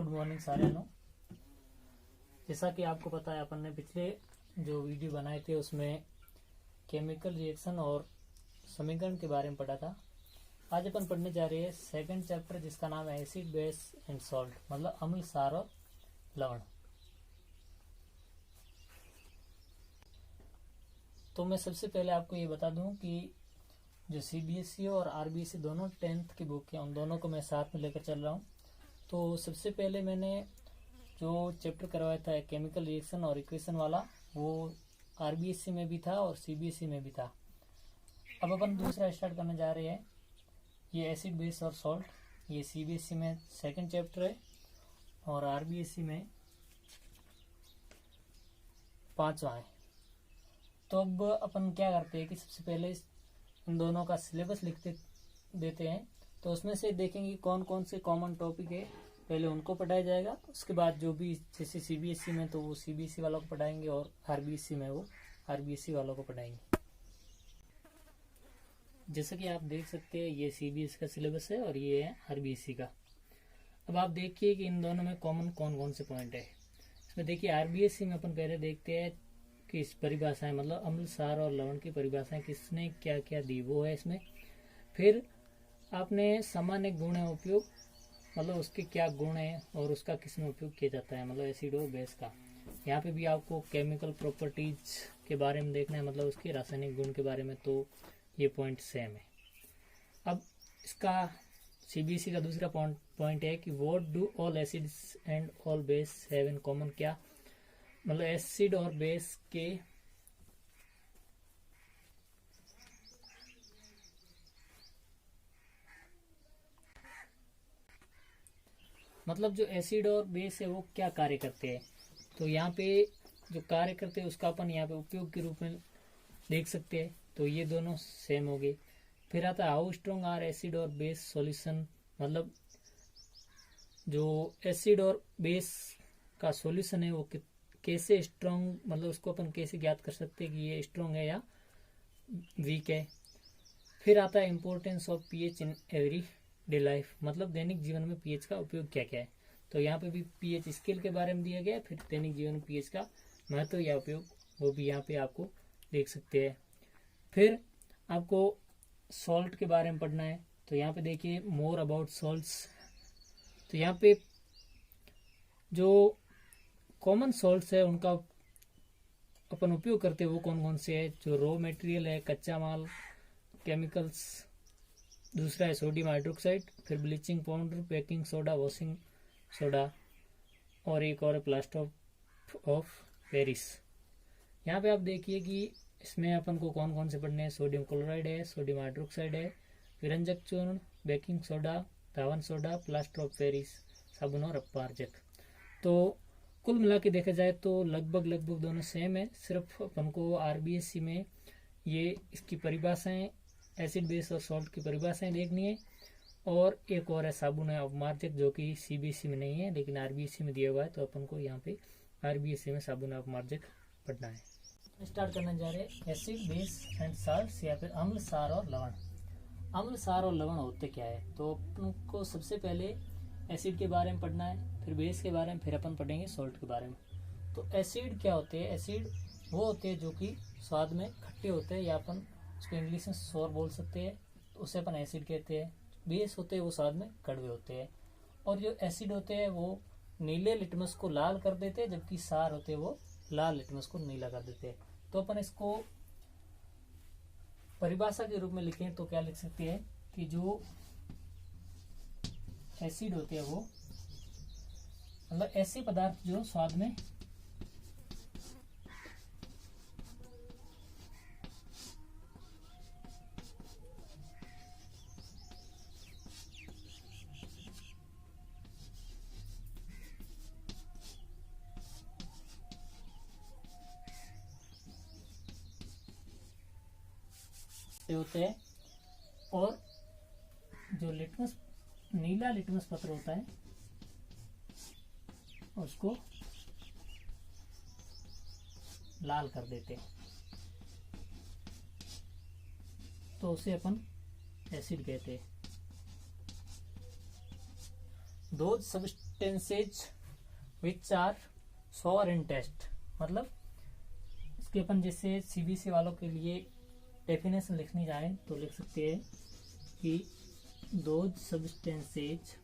Good morning साਰਿਆਂ। जैसा कि आपको पता है अपन ने पिछले जो वीडियो बनाए थे उसमें केमिकल रिएक्शन और समीकरण के बारे में पढ़ा था। आज अपन पढ़ने जा रहे हैं सेकंड चैप्टर जिसका नाम है एसिड बेस एंड सॉल्ट, मतलब अम्ल सार और लवण। तो मैं सबसे पहले आपको ये बता दूं कि जो सीबीएसई और आरबीएसई दोनों 10th की बुक है, उन दोनों को मैं साथ में लेकर चल रहा हूँ। तो सबसे पहले मैंने जो चैप्टर करवाया था केमिकल रिएक्शन और इक्वेशन वाला, वो आरबीएसई में भी था और सीबीएसई में भी था। अब अपन दूसरा स्टार्ट करने जा रहे हैं, ये एसिड बेस और सॉल्ट। ये सीबीएसई में सेकंड चैप्टर है और आरबीएसई में 5वां है। तो अब अपन क्या करते हैं कि सबसे पहले इन दोनों का सिलेबस लिख देते हैं। तो उसमें से देखेंगे कौन कौन से कॉमन टॉपिक है, पहले उनको पढ़ाया जाएगा। उसके बाद जो भी जैसे सीबीएसई में तो वो सीबीएसई वालों को पढ़ाएंगे और आरबीएसई में वो आरबीएसई वालों को पढ़ाएंगे। जैसा कि आप देख सकते हैं ये सीबीएसई का सिलेबस है और ये है आरबीएसई का। अब आप देखिए कि इन दोनों में कॉमन कौन कौन से पॉइंट है। इसमें देखिए आरबीएसई में अपन पहले देखते हैं कि इस परिभाषाएं, मतलब अम्ल सार और लवण की परिभाषाएं किसने क्या क्या दी वो है इसमें। फिर आपने सामान्य गुण है उपयोग, मतलब उसके क्या गुण है और उसका किसमें उपयोग किया जाता है, मतलब एसिड और बेस का। यहाँ पे भी आपको केमिकल प्रॉपर्टीज के बारे में देखना है, मतलब उसके रासायनिक गुण के बारे में। तो ये पॉइंट सेम है। अब इसका सीबीएसई का दूसरा पॉइंट है कि what do all acids and all base have in common. क्या मतलब एसिड और बेस के मतलब जो एसिड और बेस है वो क्या कार्य करते हैं। तो यहाँ पे जो कार्य करते हैं उसका अपन यहाँ पे उपयोग के रूप में देख सकते हैं। तो ये दोनों सेम हो गए। फिर आता है हाउ स्ट्रॉन्ग आर एसिड और बेस सॉल्यूशन, मतलब जो एसिड और बेस का सॉल्यूशन है वो कैसे स्ट्रॉन्ग, मतलब उसको अपन कैसे ज्ञात कर सकते हैं कि ये स्ट्रॉन्ग है या वीक है। फिर आता है importance of pH in every day life, मतलब दैनिक जीवन में पीएच का उपयोग क्या क्या है। तो यहाँ पे भी पीएच स्केल के बारे में दिया गया है। फिर दैनिक जीवन में पीएच का महत्व या उपयोग वो भी यहाँ पे आपको देख सकते हैं। फिर आपको सॉल्ट के बारे में पढ़ना है। तो यहाँ पे देखिए मोर अबाउट सॉल्ट्स। तो यहाँ पे जो कॉमन सॉल्ट्स है उनका अपन उपयोग करते हैं वो कौन कौन से है। जो रॉ मटेरियल है, कच्चा माल, केमिकल्स, दूसरा है सोडियम हाइड्रोक्साइड, फिर bleaching powder, baking soda, washing soda, और एक और है प्लास्टर ऑफ पेरिस। यहाँ पे आप देखिए कि इसमें अपन को कौन कौन से पढ़ने हैं। सोडियम क्लोराइड है, सोडियम हाइड्रोक्साइड है, विरंजक चूर्ण, baking soda, Dhawan soda, plaster of Paris, साबुन और अपमार्जक। तो कुल मिला के देखा जाए तो लगभग दोनों सेम है। सिर्फ अपन को आरबीएसई में ये इसकी परिभाषाएं, एसिड बेस और सॉल्ट की परिभाषाएं देखनी है। और एक और है साबुन है अपमार्जक, जो कि सीबीएसई में नहीं है लेकिन आरबीएसई में दिया हुआ है। तो अपन को यहाँ पे आरबीएसई में साबुन अपमार्जक पढ़ना है। स्टार्ट करने जा रहे हैं एसिड बेस एंड साल्ट, या फिर अम्ल सार और लवण। अम्ल सार और लवण होते क्या है। तो अपन को सबसे पहले एसिड के बारे में पढ़ना है, फिर बेस के बारे में, फिर अपन पढ़ेंगे सॉल्ट के बारे में। तो एसिड क्या होते हैं। एसिड वो होते हैं जो कि स्वाद में खट्टे होते हैं, या अपन उसको इंग्लिश में सोर बोल सकते हैं, तो उसे अपन एसिड कहते हैं। बेस होते हैं वो स्वाद में कड़वे होते हैं। और जो एसिड होते हैं वो नीले लिटमस को लाल कर देते हैं, जबकि सार होते हैं वो लाल लिटमस को नीला कर देते हैं। तो अपन इसको परिभाषा के रूप में लिखें तो क्या लिख सकते हैं कि जो एसिड होते हैं वो मतलब ऐसे पदार्थ जो स्वाद में होते हैं, और जो लिटमस नीला लिटमस पत्र होता है उसको लाल कर देते हैं, तो उसे अपन एसिड कहते हैं। दोज सब्सटेंसेज विच आर सोर इन टेस्ट। मतलब इसके अपन जैसे सीबीएसई वालों के लिए डेफिनेशन लिखनी जाए तो लिख सकते हैं कि those substances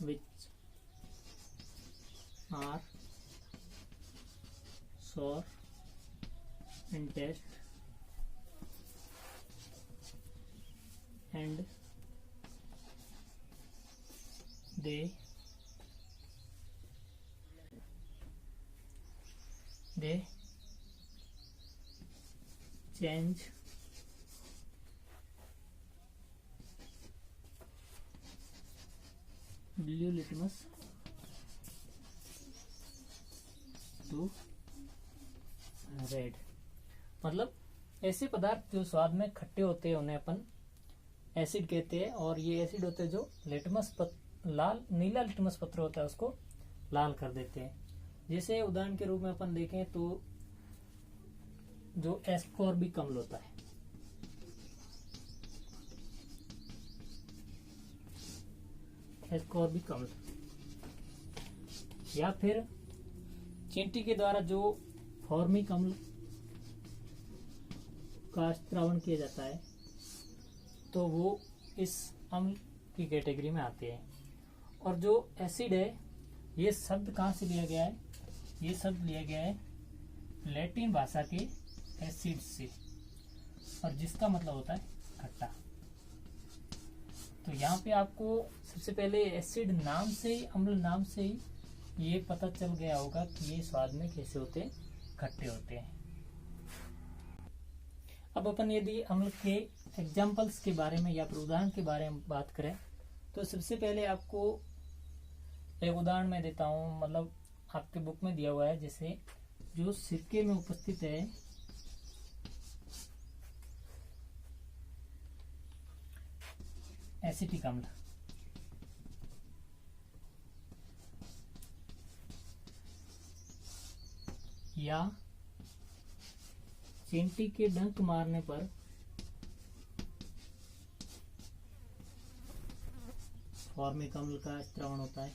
which are sour in taste and they change blue litmus to red. मतलब ऐसे पदार्थ जो स्वाद में खट्टे होते हैं उन्हें अपन एसिड कहते हैं, और ये एसिड होते हैं जो नीला लिटमस पत्र होता है उसको लाल कर देते हैं। जैसे उदाहरण के रूप में अपन देखें तो जो एस्कॉर्बिक अम्ल होता है, एस्कॉर्बिक अम्ल, या फिर चींटी के द्वारा जो फॉर्मिक अम्ल का स्त्रावण किया जाता है तो वो इस अम्ल की कैटेगरी में आते हैं। और जो एसिड है ये शब्द कहाँ से लिया गया है? ये शब्द लिया गया है लैटिन भाषा के एसिड से, और जिसका मतलब होता है खट्टा। तो यहाँ पे आपको सबसे पहले एसिड नाम से ही, अम्ल नाम से ही ये पता चल गया होगा कि ये स्वाद में कैसे होते हैं, खट्टे होते हैं। अब अपन यदि अम्ल के एग्जाम्पल्स के बारे में या फिर उदाहरण के बारे में बात करें तो सबसे पहले आपको एक उदाहरण मैं देता हूँ। मतलब आपके बुक में दिया हुआ है, जैसे जो सिरके में उपस्थित है एसिटिक अम्ल, या चींटी के डंक मारने पर फॉर्मिक अम्ल का स्त्रावण होता है,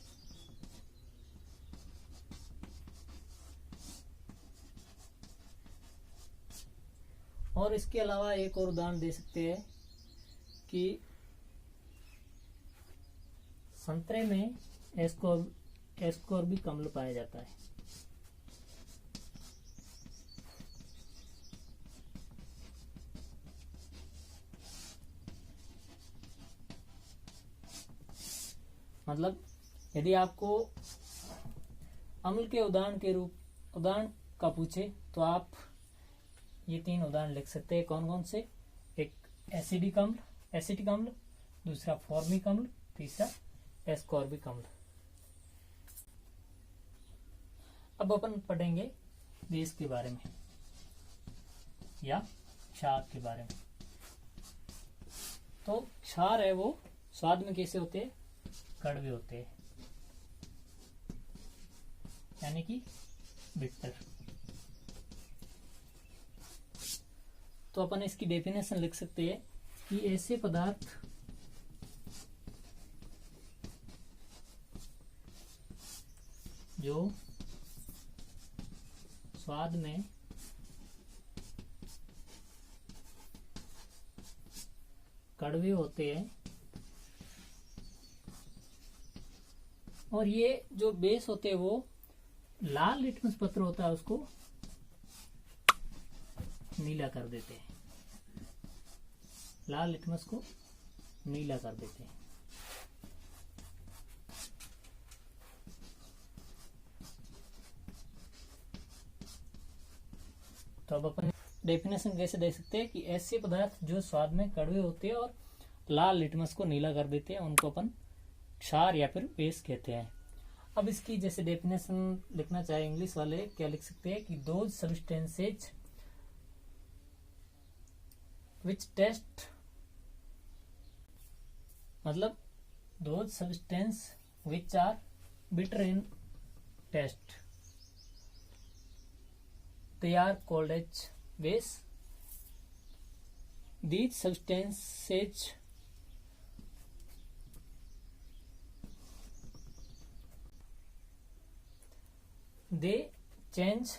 और इसके अलावा एक और उदाहरण दे सकते हैं कि संतरे में एस्कॉर्बिक अम्ल पाया जाता है। मतलब यदि आपको अम्ल के उदाहरण का पूछे तो आप ये 3 उदाहरण लिख सकते हैं। कौन कौन से? एक एसिटिक अम्ल, दूसरा फॉर्मिक अम्ल, तीसरा एस्कॉर्बिक अम्ल। अब अपन पढ़ेंगे बेस के बारे में या क्षार के बारे में। तो क्षार है वो स्वाद में कैसे होते हैं? कड़वे होते हैं, यानी कि बिटर। तो अपन इसकी डेफिनेशन लिख सकते हैं कि ऐसे पदार्थ जो स्वाद में कड़वे होते हैं, और ये जो बेस होते हैं वो लाल लिटमस पत्र होता है उसको नीला कर देते हैं, लाल लिटमस को नीला कर देते हैं। तो अब अपन डेफिनेशन कैसे दे सकते हैं कि ऐसे पदार्थ जो स्वाद में कड़वे होते हैं और लाल लिटमस को नीला कर देते हैं उनको अपन क्षार या फिर बेस कहते हैं। अब इसकी जैसे डेफिनेशन लिखना चाहे इंग्लिश वाले क्या लिख सकते हैं कि दोज सब्सटेंसेज विच टेस्ट, मतलब those substance which are bitter in taste, they are called as base these substances they change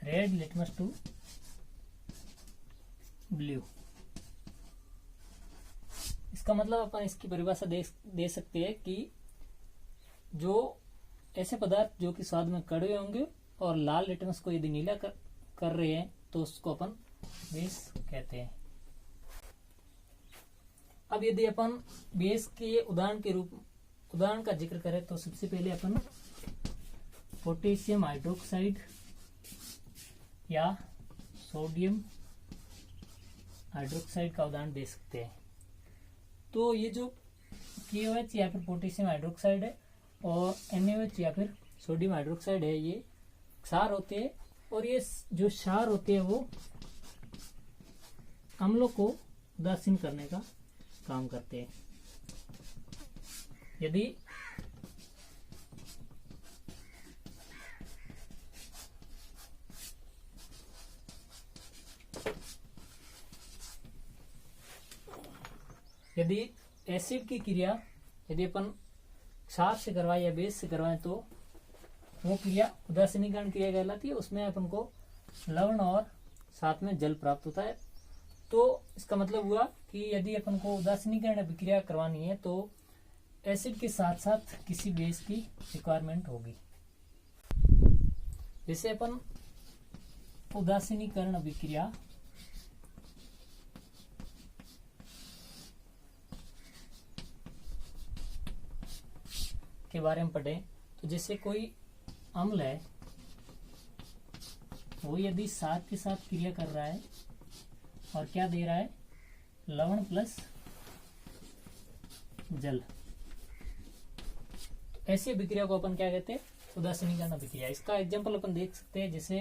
red litmus to blue। इसका मतलब अपन इसकी परिभाषा दे सकते हैं कि जो ऐसे पदार्थ जो कि स्वाद में कड़वे होंगे और लाल लिटमस को यदि नीला कर रहे हैं तो उसको अपन बेस कहते हैं। अब यदि अपन बेस के उदाहरण का जिक्र करें तो सबसे पहले अपन पोटेशियम हाइड्रोक्साइड या सोडियम हाइड्रोक्साइड का उदाहरण दे सकते हैं। तो ये जो KOH या फिर पोटेशियम हाइड्रोक्साइड है और NaOH या फिर सोडियम हाइड्रोक्साइड है, ये क्षार होते हैं और ये जो क्षार होते हैं वो अम्लों को उदासीन करने का काम करते हैं। यदि एसिड की क्रिया यदि अपन क्षार से करवाएं या बेस से करवाएं तो वो क्रिया उदासीनीकरण क्रिया कहलाती है। उसमें अपन को लवण और साथ में जल प्राप्त होता है। तो इसका मतलब हुआ कि यदि अपन को उदासीनीकरण अभिक्रिया करवानी है तो एसिड के साथ साथ किसी बेस की रिक्वायरमेंट होगी। जैसे अपन उदासीनीकरण अभिक्रिया के बारे में पढ़े तो जैसे कोई अम्ल है वो यदि क्षार के साथ क्रिया कर रहा है और क्या दे रहा है, लवण प्लस जल, तो ऐसी अभिक्रिया को अपन क्या कहते हैं, उदासीनीकरण अभिक्रिया। इसका एग्जांपल अपन देख सकते हैं। जैसे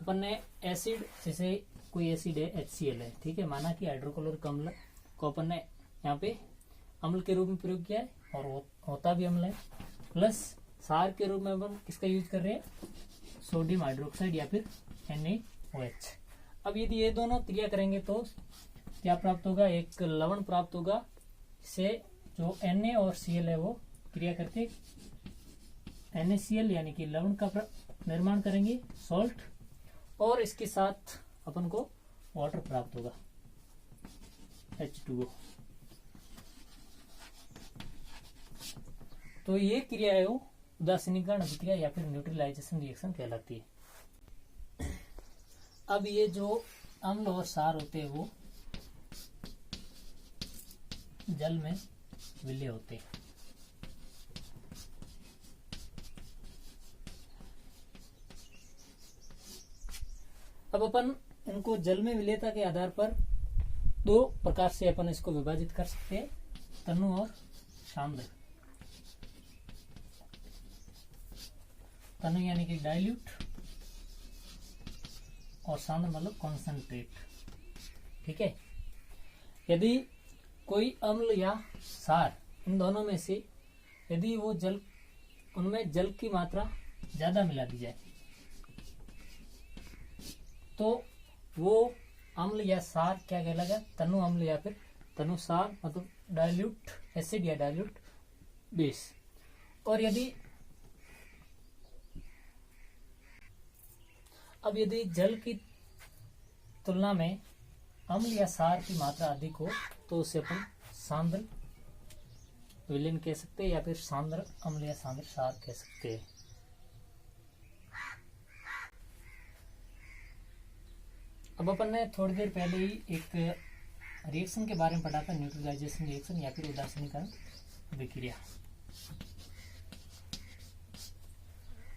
अपन ने एसिड, जैसे कोई एसिड है HCl है, ठीक है, माना कि हाइड्रोक्लोरिक अम्ल को अपन ने यहाँ पे अम्ल के रूप में प्रयोग किया है और होता भी अम्ल है, प्लस क्षार के रूप में अपन किसका यूज कर रहे हैं, सोडियम हाइड्रोक्साइड या फिर NaOH। अब यदि ये दोनों क्रिया करेंगे तो क्या प्राप्त होगा, एक लवण प्राप्त होगा। इससे जो Na और Cl है वो क्रिया करके NaCl यानी कि लवण का निर्माण करेंगे, सॉल्ट, और इसके साथ अपन को वाटर प्राप्त होगा H2O। तो ये क्रिया है वो उदासीनीकरण अभिक्रिया या फिर न्यूट्रलाइजेशन रिएक्शन कहलाती है। अब ये जो अम्ल और क्षार होते हैं वो जल में विलय होते हैं। अब अपन इनको जल में विलयता के आधार पर दो प्रकार से अपन इसको विभाजित कर सकते हैं, तनु और सांद्र। तनु यानी कि डाइल्यूट और सांद्र मतलब कॉन्सेंट्रेट, ठीक है। यदि कोई अम्ल या क्षार, इन दोनों में से यदि वो उनमें जल की मात्रा ज्यादा मिला दी जाए तो वो अम्ल या क्षार क्या कहलाएगा, तनु अम्ल या फिर तनु क्षार, मतलब डाइल्यूट एसिड या डाइल्यूट बेस। और यदि जल की तुलना में अम्ल या क्षार की मात्रा अधिक हो तो उसे अपन सांद्र विलयन कह सकते हैं या फिर सांद्र अम्ल या सांद्र क्षार कह सकते हैं। अब अपन ने थोड़ी देर पहले ही एक रिएक्शन के बारे में पढ़ा था, न्यूट्रलाइजेशन रिएक्शन या फिर उदासीनीकरण अभिक्रिया।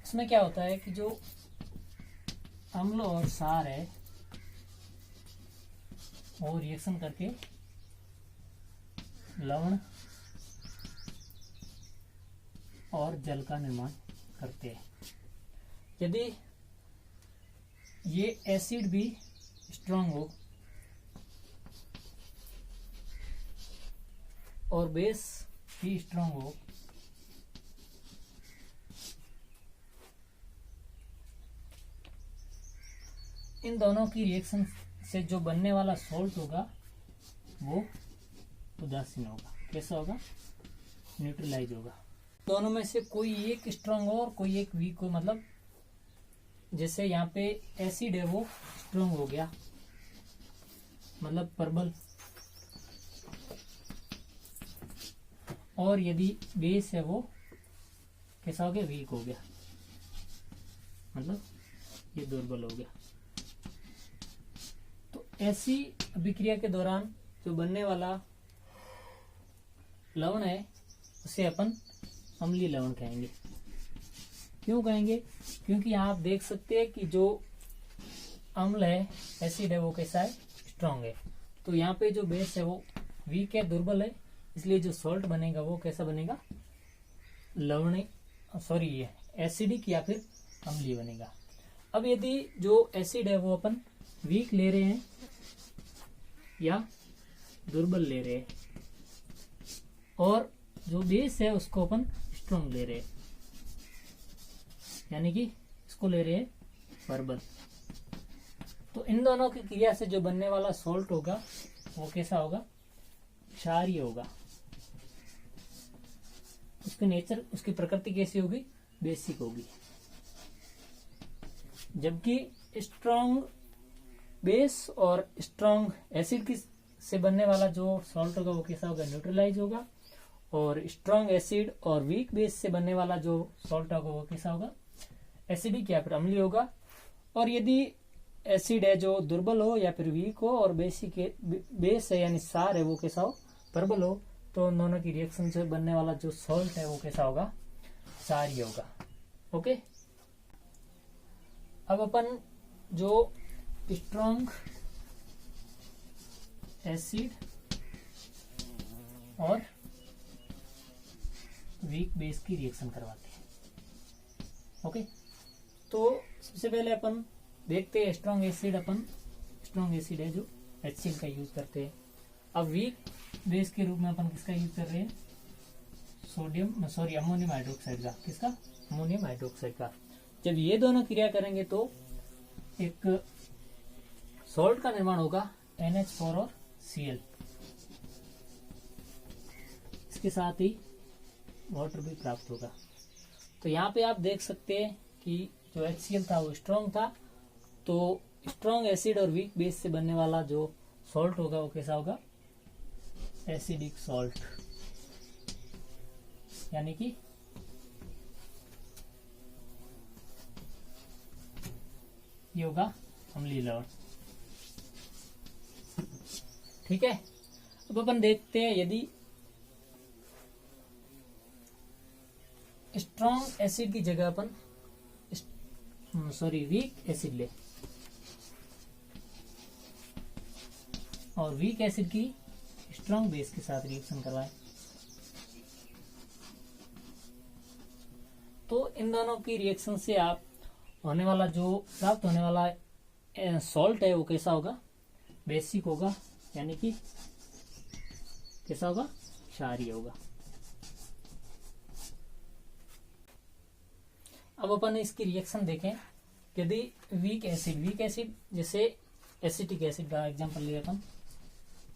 इसमें क्या होता है कि जो अम्ल और क्षार है वो रिएक्शन करके लवण और जल का निर्माण करते हैं। यदि ये एसिड भी स्ट्रांग हो और बेस भी स्ट्रांग हो इन दोनों की रिएक्शन से जो बनने वाला सॉल्ट होगा वो उदासीन होगा। कैसा होगा? न्यूट्रलाइज होगा। दोनों में से कोई एक स्ट्रांग हो और कोई एक वीक हो। मतलब जैसे यहाँ पे एसिड है वो स्ट्रांग हो गया, मतलब प्रबल, और यदि बेस है वो कैसा हो गया? वीक हो गया, मतलब ये दुर्बल हो गया। तो ऐसी अभिक्रिया के दौरान जो बनने वाला लवण है उसे अपन अम्लीय लवण कहेंगे। क्यों कहेंगे? क्योंकि यहाँ आप देख सकते हैं कि जो अम्ल है, एसिड है, वो कैसा है? स्ट्रांग है। तो यहाँ पे जो बेस है वो वीक है, दुर्बल है, इसलिए जो सॉल्ट बनेगा वो कैसा बनेगा? लवणीय, सॉरी ये एसिडिक या फिर अम्लीय बनेगा। अब यदि जो एसिड है वो अपन वीक ले रहे हैं या दुर्बल ले रहे हैं, और जो बेस है उसको अपन स्ट्रांग ले रहे हैं, यानी कि इसको ले रहे हैं प्रबल, तो इन दोनों की क्रिया से जो बनने वाला सॉल्ट होगा वो कैसा होगा? क्षारीय होगा। उसके नेचर, उसकी प्रकृति कैसी होगी? बेसिक होगी। जबकि स्ट्रांग बेस और स्ट्रांग एसिड की से बनने वाला जो सॉल्ट होगा वो कैसा होगा? न्यूट्रलाइज होगा। और स्ट्रांग एसिड और वीक बेस से बनने वाला जो सॉल्ट होगा वो कैसा होगा? एसिडिक या फिर अम्लीय होगा। और यदि एसिड है जो दुर्बल हो या फिर वीक हो, और बेसिक बेस है यानी सार है वो कैसा हो? प्रबल हो, तो उन दोनों की रिएक्शन से बनने वाला जो सॉल्ट है वो कैसा होगा? क्षारीय होगा। ओके, अब अपन जो स्ट्रांग एसिड और वीक बेस की रिएक्शन करवाते हैं। ओके, तो सबसे पहले अपन देखते हैं स्ट्रांग एसिड। अपन स्ट्रांग एसिड है जो HCl का यूज करते हैं। अब वीक बेस के रूप में अपन किसका यूज कर रहे हैं? अमोनियम हाइड्रोक्साइड का। किसका? अमोनियम हाइड्रोक्साइड का। जब ये दोनों क्रिया करेंगे तो एक सॉल्ट का निर्माण होगा, NH4 और Cl। इसके साथ ही वाटर भी प्राप्त होगा। तो यहाँ पे आप देख सकते हैं कि जो HCl था वो स्ट्रांग था, तो स्ट्रांग एसिड और वीक बेस से बनने वाला जो सॉल्ट होगा वो कैसा होगा? एसिडिक सॉल्ट, यानी कि ये होगा अम्लीय लवण। ठीक है, अब अपन देखते हैं यदि स्ट्रांग एसिड की जगह अपन वीक एसिड ले, और वीक एसिड की स्ट्रांग बेस के साथ रिएक्शन करवाएं, तो इन दोनों की रिएक्शन से आप होने वाला जो प्राप्त होने वाला सॉल्ट है वो कैसा होगा? बेसिक होगा, यानी कि कैसा होगा? क्षारीय होगा। अब अपन इसकी रिएक्शन देखें। यदि वीक एसिड जैसे एसिटिक एसिड का एग्जांपल लिया अपन,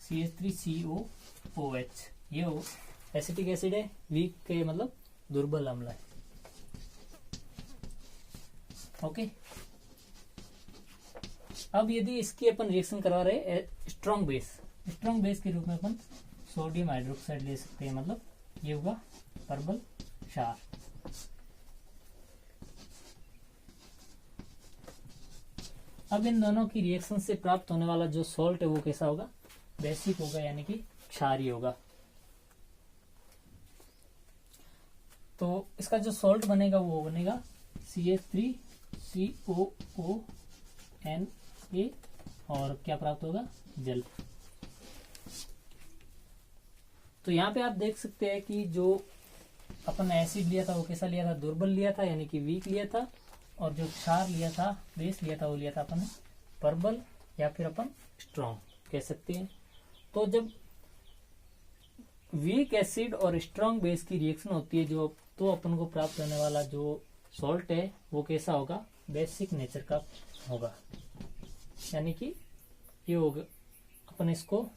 CH3COOH, ये हो एसिटिक एसिड है, वीक के मतलब दुर्बल अम्ल है। ओके, अब यदि इसकी अपन रिएक्शन करवा रहे स्ट्रांग बेस के रूप में अपन सोडियम हाइड्रोक्साइड ले सकते हैं, मतलब ये होगा प्रबल क्षार। अब इन दोनों की रिएक्शन से प्राप्त होने वाला जो सॉल्ट है वो कैसा होगा? बेसिक होगा, यानी कि क्षारीय होगा। तो इसका जो सॉल्ट बनेगा वो बनेगा CH3COONA, और क्या प्राप्त होगा? जल। तो यहाँ पे आप देख सकते हैं कि जो अपन एसिड लिया था वो कैसा लिया था? दुर्बल लिया था, यानी कि वीक लिया था। और जो क्षार लिया था, बेस लिया था, वो लिया था अपन प्रबल या फिर अपन स्ट्रांग कह सकते हैं। तो जब वीक एसिड और स्ट्रांग बेस की रिएक्शन होती है जो, तो अपन को प्राप्त होने वाला जो सॉल्ट है वो कैसा होगा? बेसिक नेचर का होगा, यानी कि ये होगा, अपन इसको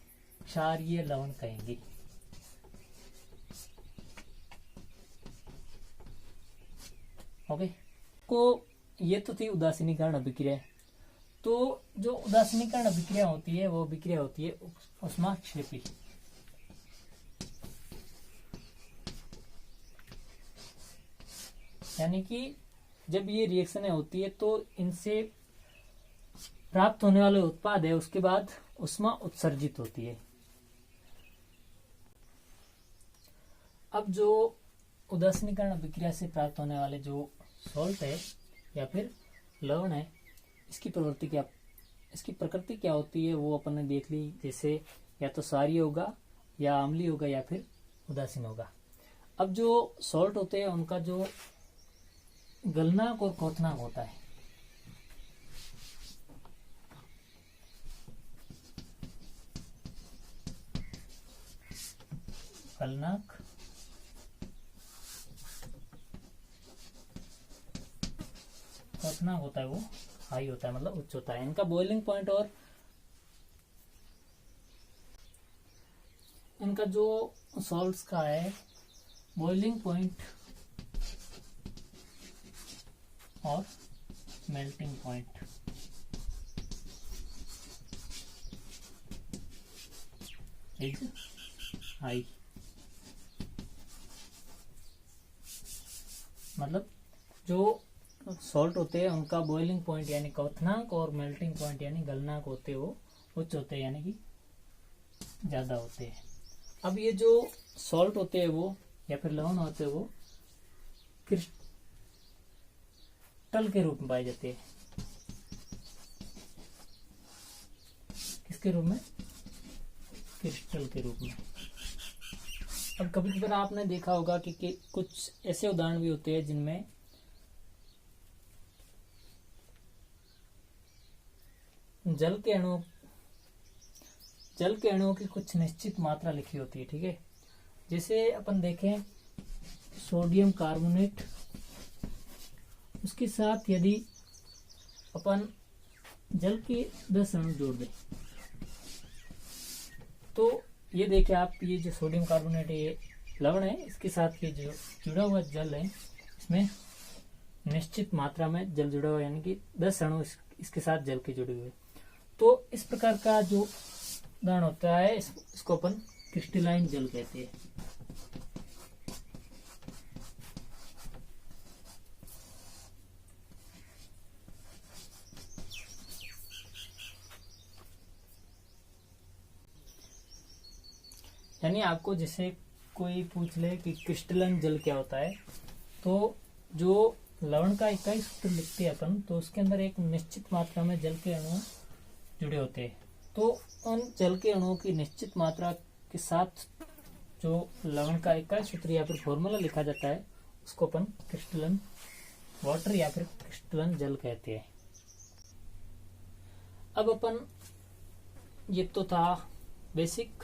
क्षारीय लवण कहेंगे। ओके, को ये तो थी उदासीनीकरण अभिक्रिया। तो जो उदासीनीकरण अभिक्रिया होती है वो अभिक्रिया होती है ऊष्माक्षेपी। यानी कि जब ये रिएक्शन होती है तो इनसे प्राप्त होने वाले उत्पाद है उसके बाद ऊष्मा उत्सर्जित होती है। अब जो उदासीनीकरण अभिक्रिया से प्राप्त होने वाले जो सॉल्ट है या फिर लवण है, इसकी प्रकृति क्या होती है वो अपन ने देख ली। जैसे या तो क्षारीय होगा या अम्लीय होगा या फिर उदासीन होगा। अब जो सॉल्ट होते हैं उनका जो गलनांक और क्वथनांक होता है, गलनांक क्वथनांक होता है वो हाई होता है, मतलब उच्च होता है। इनका बॉइलिंग पॉइंट और इनका जो सॉल्ट्स का है बॉइलिंग पॉइंट और मेल्टिंग पॉइंट इज हाई। मतलब जो सॉल्ट होते हैं उनका बॉइलिंग पॉइंट यानी क्वथनांक और मेल्टिंग पॉइंट यानी गलनांक होते हैं वो उच्च होते हैं, यानी कि ज्यादा होते हैं। अब ये जो सॉल्ट होते हैं वो या फिर लवण होते हैं वो क्रिस्टल के रूप में पाए जाते हैं। किसके रूप में? क्रिस्टल के रूप में। अब कभी कभी आपने देखा होगा कि कुछ ऐसे उदाहरण भी होते हैं जिनमें जल के अणुओं की कुछ निश्चित मात्रा लिखी होती है, ठीक है। जैसे अपन देखें सोडियम कार्बोनेट, उसके साथ यदि अपन जल के 10 अणु जोड़ दें तो ये देखें आप, ये जो सोडियम कार्बोनेट है ये लवण है, इसके साथ ये जो जुड़ा हुआ जल है इसमें निश्चित मात्रा में जल जुड़ा हुआ, यानी कि 10 अणु इसके साथ जल के जुड़े हुए। तो इस प्रकार का जो उदाहरण होता है इसको अपन क्रिस्टलाइन जल कहते हैं। यानी आपको जैसे कोई पूछ ले कि क्रिस्टलाइन जल क्या होता है, तो जो लवण का इकाई सूत्र लिखते हैं अपन, तो उसके अंदर एक निश्चित मात्रा में जल के अणु जुड़े होते हैं। तो उन जल के अणुओं की निश्चित मात्रा के साथ जो लवण का इकाई सूत्र या फिर फॉर्मूला लिखा जाता है उसको अपन क्रिस्टलाइन वाटर या फिर क्रिस्टलाइन जल कहते हैं। अब अपन ये तो था बेसिक